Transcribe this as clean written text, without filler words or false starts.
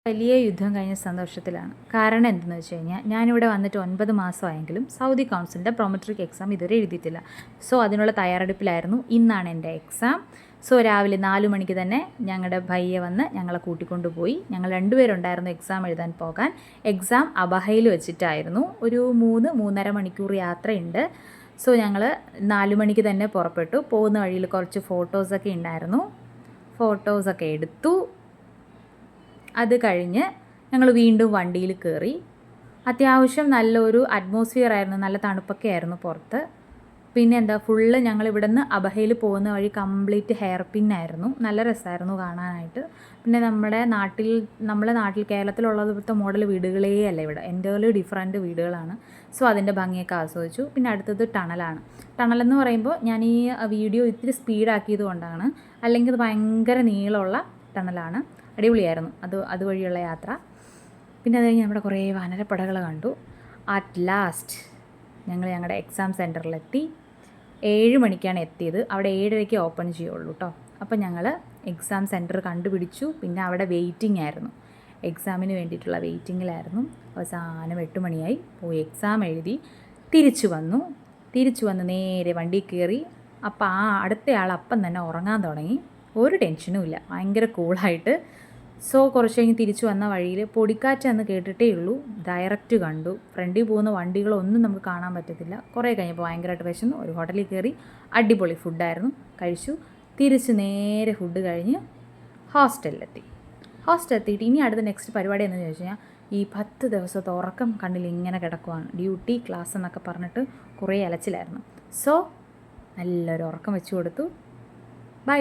വലിയ യുദ്ധം കഴിഞ്ഞ സന്തോഷത്തിലാണ്. കാരണം എന്തെന്ന് വെച്ച് കഴിഞ്ഞാൽ ഞാനിവിടെ വന്നിട്ട് 9 മാസമായെങ്കിലും സൗദി കൗൺസിലിൻ്റെ പ്രൊമട്രിക് എക്സാം ഇതുവരെ എഴുതിയിട്ടില്ല. സോ അതിനുള്ള തയ്യാറെടുപ്പിലായിരുന്നു. ഇന്നാണ് എൻ്റെ എക്സാം. സോ രാവിലെ 4 മണിക്ക് തന്നെ ഞങ്ങളുടെ ഭയ്യ വന്ന് ഞങ്ങളെ കൂട്ടിക്കൊണ്ടുപോയി. ഞങ്ങൾ 2 പേരുണ്ടായിരുന്നു എക്സാം എഴുതാൻ പോകാൻ. എക്സാം അബഹയിൽ വെച്ചിട്ടായിരുന്നു. ഒരു 3-3.5 മണിക്കൂർ യാത്രയുണ്ട്. സോ ഞങ്ങൾ 4 മണിക്ക് തന്നെ പുറപ്പെട്ടു. പോകുന്ന വഴിയിൽ കുറച്ച് ഫോട്ടോസൊക്കെ ഉണ്ടായിരുന്നു. ഫോട്ടോസൊക്കെ എടുത്തു. അത് കഴിഞ്ഞ് ഞങ്ങൾ വീണ്ടും വണ്ടിയിൽ കയറി. അത്യാവശ്യം നല്ലൊരു അറ്റ്മോസ്ഫിയർ ആയിരുന്നു, നല്ല തണുപ്പൊക്കെ ആയിരുന്നു പുറത്ത്. പിന്നെ എന്താ ഫുള്ള് ഞങ്ങൾ ഇവിടെ നിന്ന് അബഹയിൽ പോകുന്ന വഴി കംപ്ലീറ്റ് ഹെയർ പിന്നായിരുന്നു. നല്ല രസമായിരുന്നു കാണാനായിട്ട്. പിന്നെ നമ്മുടെ നാട്ടിൽ കേരളത്തിലുള്ളതുപോലത്തെ മോഡൽ വീടുകളേ അല്ല ഇവിടെ, എൻ്റർലി ഡിഫറൻറ്റ് വീടുകളാണ്. സോ അതിൻ്റെ ഭംഗിയൊക്കെ ആസ്വദിച്ചു. പിന്നെ അടുത്തത് ടണലാണ്. ടണലെന്ന് പറയുമ്പോൾ ഞാൻ ഈ വീഡിയോ ഇത്തിരി സ്പീഡാക്കിയത് കൊണ്ടാണ്, അല്ലെങ്കിൽ അത് ഭയങ്കര നീളമുള്ള ടണലാണ്. അടിപൊളിയായിരുന്നു അതുവഴിയുള്ള യാത്ര. പിന്നെ അത് കഴിഞ്ഞ് നമ്മുടെ കുറേ വാനരപ്പടകൾ കണ്ടു. അറ്റ് ലാസ്റ്റ് ഞങ്ങൾ ഞങ്ങളുടെ എക്സാം സെൻറ്ററിലെത്തി. 7 മണിക്കാണ് എത്തിയത്. അവിടെ 7:30 ഓപ്പൺ ചെയ്യുള്ളൂ കേട്ടോ. അപ്പോൾ ഞങ്ങൾ എക്സാം സെൻറ്റർ കണ്ടുപിടിച്ചു. പിന്നെ അവിടെ വെയിറ്റിംഗ് ആയിരുന്നു, എക്സാമിന് വേണ്ടിയിട്ടുള്ള വെയിറ്റിങ്ങിലായിരുന്നു. അവസാനം 8 മണിയായി. പോയി എക്സാം എഴുതി തിരിച്ചു വന്നു നേരെ വണ്ടി കയറി. അപ്പോൾ അടുത്തയാൾ അപ്പം തന്നെ ഉറങ്ങാൻ തുടങ്ങി. ഒരു ടെൻഷനും ഇല്ല, ഭയങ്കര കൂളായിട്ട്. സോ കുറച്ച് കഴിഞ്ഞ് തിരിച്ചു വന്ന വഴിയിൽ പൊടിക്കാറ്റെന്ന് കേട്ടിട്ടേ ഉള്ളൂ, ഡയറക്റ്റ് കണ്ടു. ഫ്രണ്ടിൽ പോകുന്ന വണ്ടികളൊന്നും നമുക്ക് കാണാൻ പറ്റത്തില്ല. കുറേ കഴിഞ്ഞപ്പോൾ ഭയങ്കരമായിട്ട് വിശന്നു. ഒരു ഹോട്ടലിൽ കയറി, അടിപൊളി ഫുഡായിരുന്നു, കഴിച്ചു. തിരിച്ച് നേരെ ഫുഡ് കഴിഞ്ഞ് ഹോസ്റ്റലിലെത്തിയിട്ട് ഇനി അടുത്ത നെക്സ്റ്റ് പരിപാടി എന്ന് ചോദിച്ചു കഴിഞ്ഞാൽ ഈ 10 ദിവസത്തെ ഉറക്കം കണ്ണിൽ ഇങ്ങനെ കിടക്കുവാണ്. ഡ്യൂട്ടി ക്ലാസ് എന്നൊക്കെ പറഞ്ഞിട്ട് കുറേ അലച്ചിലായിരുന്നു. സോ നല്ലൊരു ഉറക്കം വെച്ച് കൊടുത്തു. ബൈ.